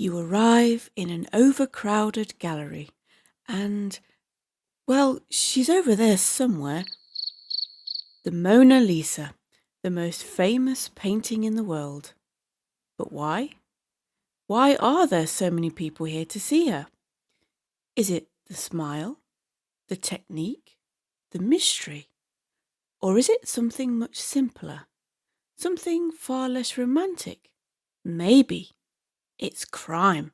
You arrive in an overcrowded gallery and, well, she's over there somewhere. The Mona Lisa, the most famous painting in the world. But why? Why are there so many people here to see her? Is it the smile, the technique, the mystery? Or is it something much simpler? Something far less romantic? Maybe it's crime.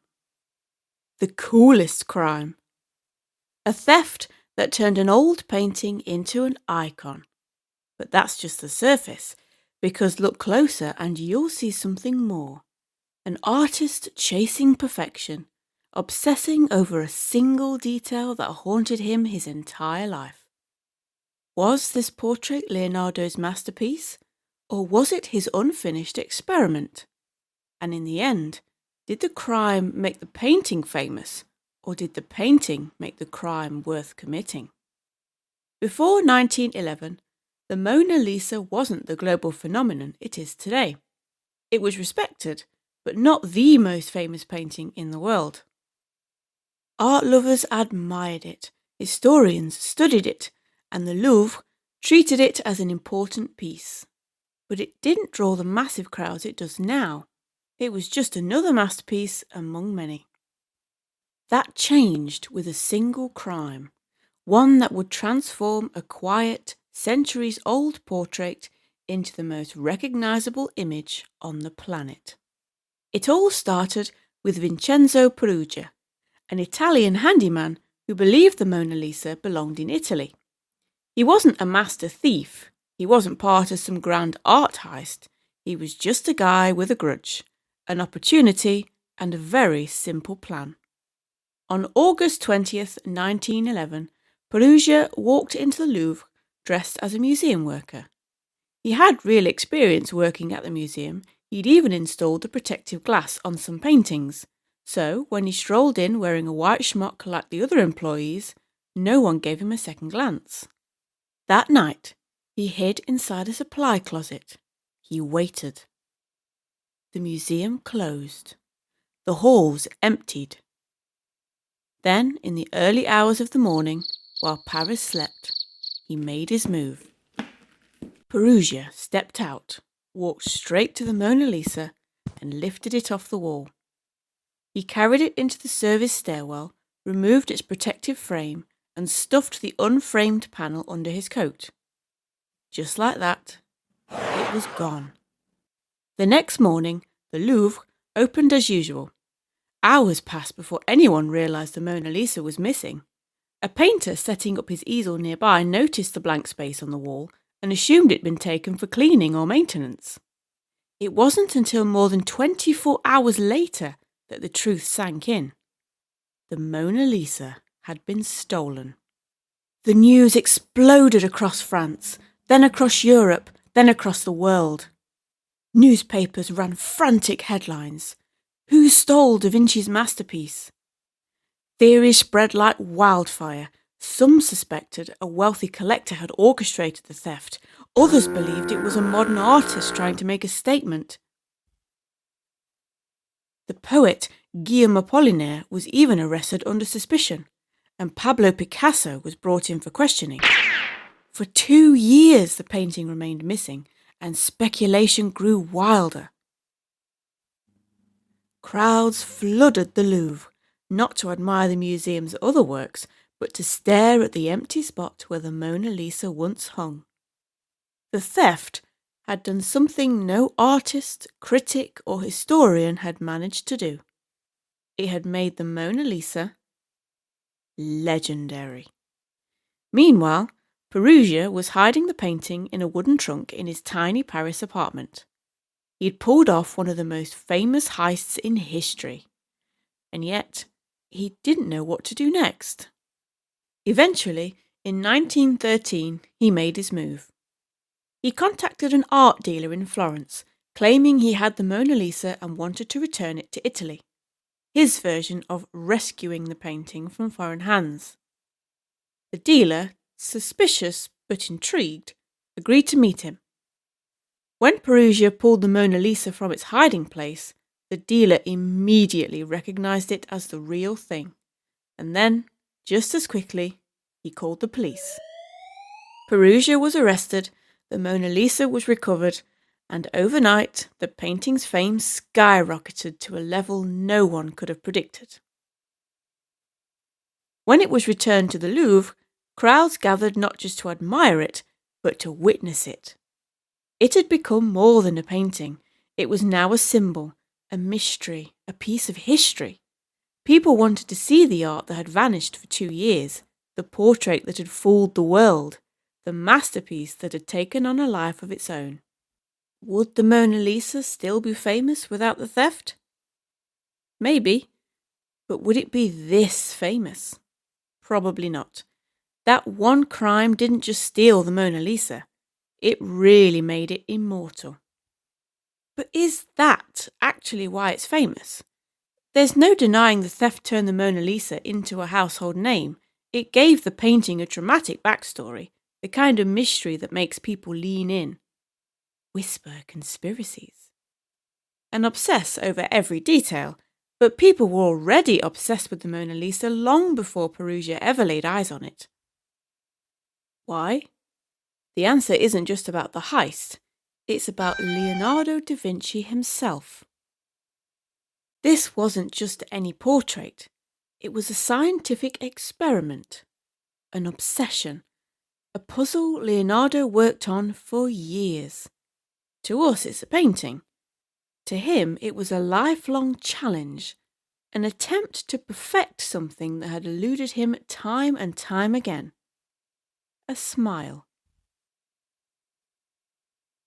The coolest crime. A theft that turned an old painting into an icon. But that's just the surface, because look closer and you'll see something more. An artist chasing perfection, obsessing over a single detail that haunted him his entire life. Was this portrait Leonardo's masterpiece, or was it his unfinished experiment? And in the end, did the crime make the painting famous, or did the painting make the crime worth committing? Before 1911, the Mona Lisa wasn't the global phenomenon it is today. It was respected, but not the most famous painting in the world. Art lovers admired it, historians studied it, and the Louvre treated it as an important piece. But it didn't draw the massive crowds it does now. It was just another masterpiece among many. That changed with a single crime, one that would transform a quiet, centuries-old portrait into the most recognizable image on the planet. It all started with Vincenzo Perugia, an Italian handyman who believed the Mona Lisa belonged in Italy. He wasn't a master thief, he wasn't part of some grand art heist, he was just a guy with a grudge, an opportunity, and a very simple plan. On August 20th, 1911, Perugia walked into the Louvre dressed as a museum worker. He had real experience working at the museum. He'd even installed the protective glass on some paintings. So, when he strolled in wearing a white schmuck like the other employees, no one gave him a second glance. That night, he hid inside a supply closet. He waited. The museum closed. The halls emptied. Then, in the early hours of the morning, while Paris slept, he made his move. Perugia stepped out, walked straight to the Mona Lisa, and lifted it off the wall. He carried it into the service stairwell, removed its protective frame, and stuffed the unframed panel under his coat. Just like that, it was gone. The next morning, the Louvre opened as usual. Hours passed before anyone realised the Mona Lisa was missing. A painter setting up his easel nearby noticed the blank space on the wall and assumed it'd been taken for cleaning or maintenance. It wasn't until more than 24 hours later that the truth sank in. The Mona Lisa had been stolen. The news exploded across France, then across Europe, then across the world. Newspapers ran frantic headlines. Who stole Da Vinci's masterpiece? Theories spread like wildfire. Some suspected a wealthy collector had orchestrated the theft. Others believed it was a modern artist trying to make a statement. The poet Guillaume Apollinaire was even arrested under suspicion, and Pablo Picasso was brought in for questioning. For 2 years the painting remained missing, and speculation grew wilder. Crowds flooded the Louvre, not to admire the museum's other works, but to stare at the empty spot where the Mona Lisa once hung. The theft had done something no artist, critic, or historian had managed to do. It had made the Mona Lisa legendary. Meanwhile, Perugia was hiding the painting in a wooden trunk in his tiny Paris apartment. He had pulled off one of the most famous heists in history. And yet, he didn't know what to do next. Eventually, in 1913, he made his move. He contacted an art dealer in Florence, claiming he had the Mona Lisa and wanted to return it to Italy. His version of rescuing the painting from foreign hands. The dealer, suspicious but intrigued, agreed to meet him. When Perugia pulled the Mona Lisa from its hiding place, The dealer immediately recognized it as the real thing, and then, just as quickly, he called the police. Perugia was arrested, the Mona Lisa was recovered, and overnight the painting's fame skyrocketed to a level no one could have predicted. When it was returned to the Louvre, crowds gathered not just to admire it, but to witness it. It had become more than a painting. It was now a symbol, a mystery, a piece of history. People wanted to see the art that had vanished for 2 years, the portrait that had fooled the world, the masterpiece that had taken on a life of its own. Would the Mona Lisa still be famous without the theft? Maybe, but would it be this famous? Probably not. That one crime didn't just steal the Mona Lisa, it really made it immortal. But is that actually why it's famous? There's no denying the theft turned the Mona Lisa into a household name. It gave the painting a dramatic backstory, the kind of mystery that makes people lean in, whisper conspiracies, and obsess over every detail. But people were already obsessed with the Mona Lisa long before Perugia ever laid eyes on it. Why? The answer isn't just about the heist, it's about Leonardo da Vinci himself. This wasn't just any portrait, it was a scientific experiment, an obsession, a puzzle Leonardo worked on for years. To us it's a painting. To him it was a lifelong challenge, an attempt to perfect something that had eluded him time and time again. A smile.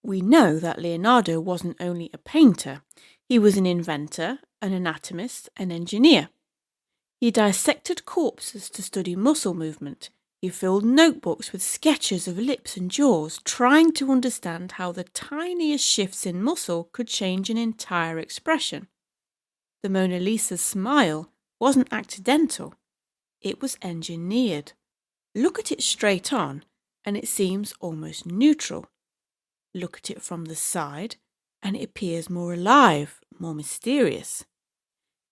We know that Leonardo wasn't only a painter, he was an inventor, an anatomist, an engineer. He dissected corpses to study muscle movement. He filled notebooks with sketches of lips and jaws, trying to understand how the tiniest shifts in muscle could change an entire expression. The Mona Lisa's smile wasn't accidental, it was engineered. Look at it straight on, and it seems almost neutral. Look at it from the side, and it appears more alive, more mysterious.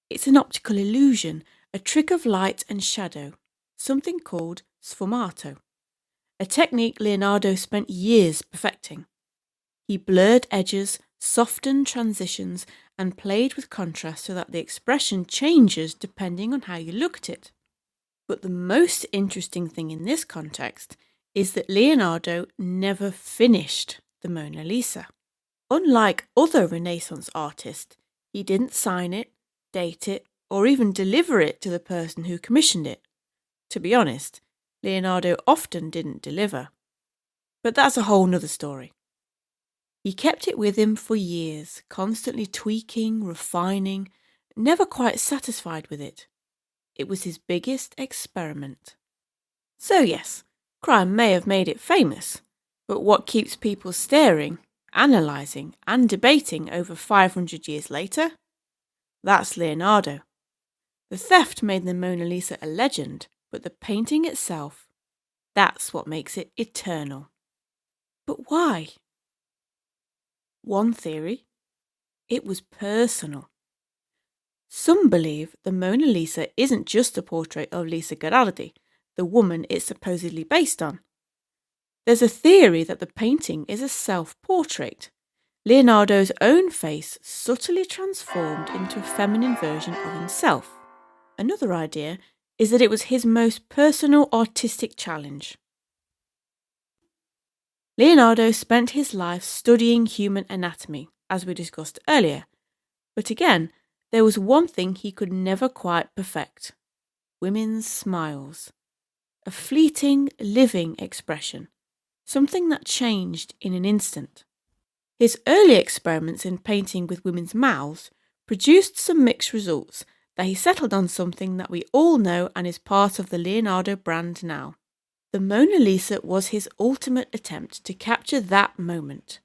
It's an optical illusion, a trick of light and shadow, something called sfumato, a technique Leonardo spent years perfecting. He blurred edges, softened transitions, and played with contrast so that the expression changes depending on how you look at it. But the most interesting thing in this context is that Leonardo never finished the Mona Lisa. Unlike other Renaissance artists, he didn't sign it, date it, or even deliver it to the person who commissioned it. To be honest, Leonardo often didn't deliver. But that's a whole nother story. He kept it with him for years, constantly tweaking, refining, never quite satisfied with it. It was his biggest experiment. So yes, crime may have made it famous, but what keeps people staring, analysing, and debating over 500 years later? That's Leonardo. The theft made the Mona Lisa a legend, but the painting itself, that's what makes it eternal. But why? One theory, it was personal. Some believe the Mona Lisa isn't just a portrait of Lisa Gherardi, the woman it's supposedly based on. There's a theory that the painting is a self-portrait, Leonardo's own face subtly transformed into a feminine version of himself. Another idea is that it was his most personal artistic challenge. Leonardo spent his life studying human anatomy, as we discussed earlier, but again, there was one thing he could never quite perfect: women's smiles. A fleeting, living expression, something that changed in an instant. His early experiments in painting with women's mouths produced some mixed results that he settled on something that we all know and is part of the Leonardo brand now. The Mona Lisa was his ultimate attempt to capture that moment,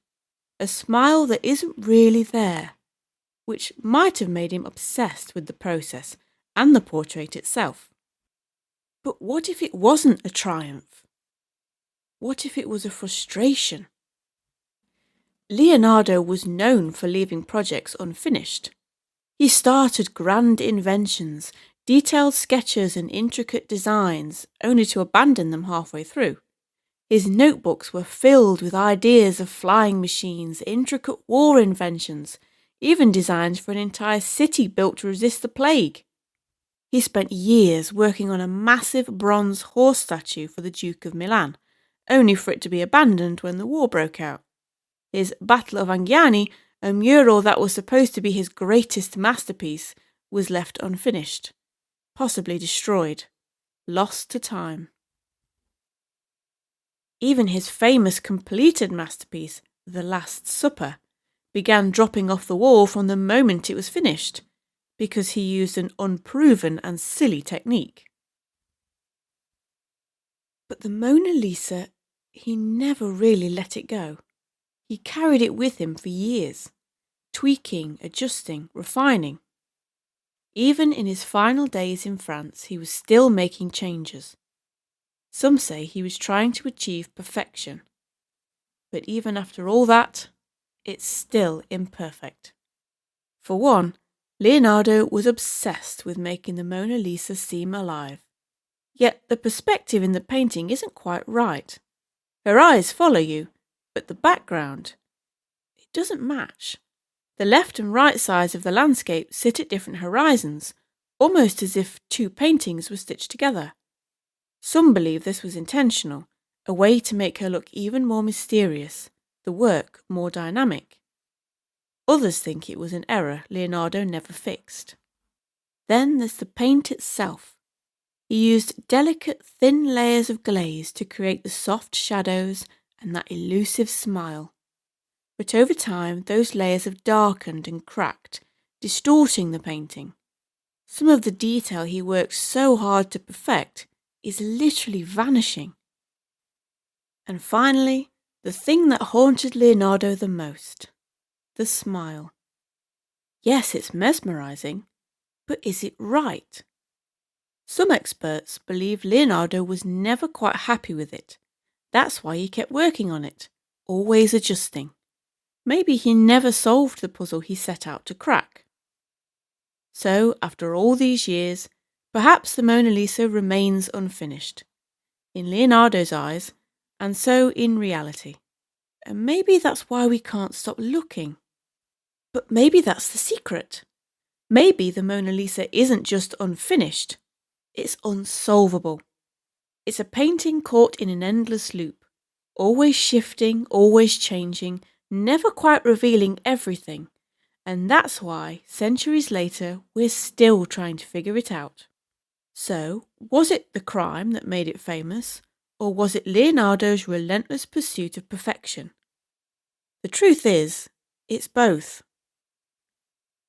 a smile that isn't really there, which might have made him obsessed with the process and the portrait itself. But what if it wasn't a triumph? What if it was a frustration? Leonardo was known for leaving projects unfinished. He started grand inventions, detailed sketches and intricate designs, only to abandon them halfway through. His notebooks were filled with ideas of flying machines, intricate war inventions, even designs for an entire city built to resist the plague. He spent years working on a massive bronze horse statue for the Duke of Milan, only for it to be abandoned when the war broke out. His Battle of Angiani, a mural that was supposed to be his greatest masterpiece, was left unfinished, possibly destroyed, lost to time. Even his famous completed masterpiece, The Last Supper, began dropping off the wall from the moment it was finished, because he used an unproven and silly technique. But the Mona Lisa, he never really let it go. He carried it with him for years, tweaking, adjusting, refining. Even in his final days in France, he was still making changes. Some say he was trying to achieve perfection. But even after all that, it's still imperfect. For one, Leonardo was obsessed with making the Mona Lisa seem alive. Yet the perspective in the painting isn't quite right. Her eyes follow you, but the background, it doesn't match. The left and right sides of the landscape sit at different horizons, almost as if two paintings were stitched together. Some believe this was intentional, a way to make her look even more mysterious, the work more dynamic. Others think it was an error Leonardo never fixed. Then there's the paint itself. He used delicate thin layers of glaze to create the soft shadows and that elusive smile. But over time, those layers have darkened and cracked, distorting the painting. Some of the detail he worked so hard to perfect is literally vanishing. And finally, the thing that haunted Leonardo the most, the smile. Yes, it's mesmerizing, but is it right? Some experts believe Leonardo was never quite happy with it. That's why he kept working on it, always adjusting. Maybe he never solved the puzzle he set out to crack. So, after all these years, perhaps the Mona Lisa remains unfinished, in Leonardo's eyes, and so in reality. And maybe that's why we can't stop looking. But maybe that's the secret. Maybe the Mona Lisa isn't just unfinished, it's unsolvable. It's a painting caught in an endless loop, always shifting, always changing, never quite revealing everything. And that's why, centuries later, we're still trying to figure it out. So, was it the crime that made it famous, or was it Leonardo's relentless pursuit of perfection? The truth is, it's both.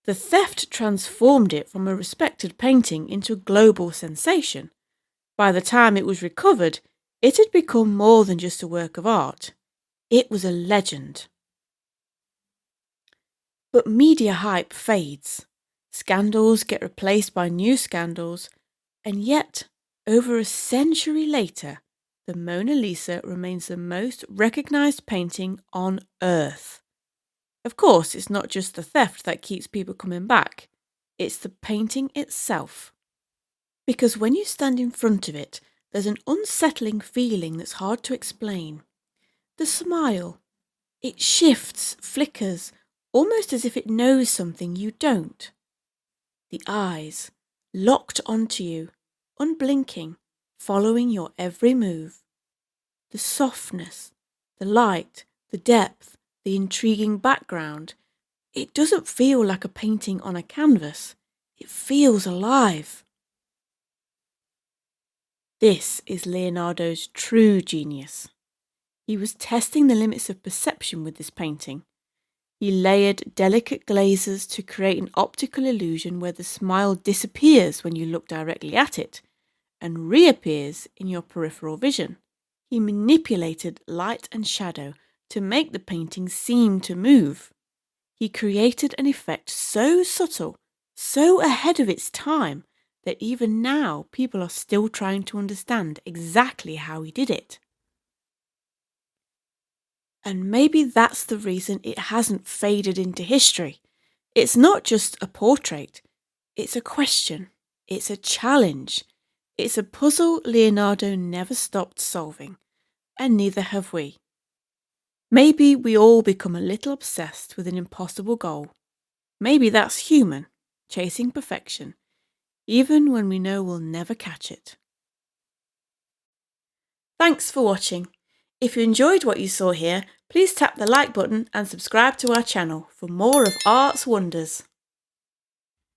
The theft transformed it from a respected painting into a global sensation. By the time it was recovered, it had become more than just a work of art. It was a legend. But media hype fades. Scandals get replaced by new scandals, and yet, over a century later, the Mona Lisa remains the most recognised painting on Earth. Of course, it's not just the theft that keeps people coming back, it's the painting itself. Because when you stand in front of it, there's an unsettling feeling that's hard to explain. The smile. It shifts, flickers, almost as if it knows something you don't. The eyes, locked onto you, unblinking, following your every move. The softness, the light, the depth, the intriguing background. It doesn't feel like a painting on a canvas. It feels alive. This is Leonardo's true genius. He was testing the limits of perception with this painting. He layered delicate glazes to create an optical illusion where the smile disappears when you look directly at it and reappears in your peripheral vision. He manipulated light and shadow to make the painting seem to move. He created an effect so subtle, so ahead of its time, that even now people are still trying to understand exactly how he did it. And maybe that's the reason it hasn't faded into history. It's not just a portrait, it's a question, it's a challenge, it's a puzzle Leonardo never stopped solving, and neither have we. Maybe we all become a little obsessed with an impossible goal. Maybe that's human, chasing perfection, even when we know we'll never catch it. Thanks for watching. If you enjoyed what you saw here, please tap the like button and subscribe to our channel for more of art's wonders.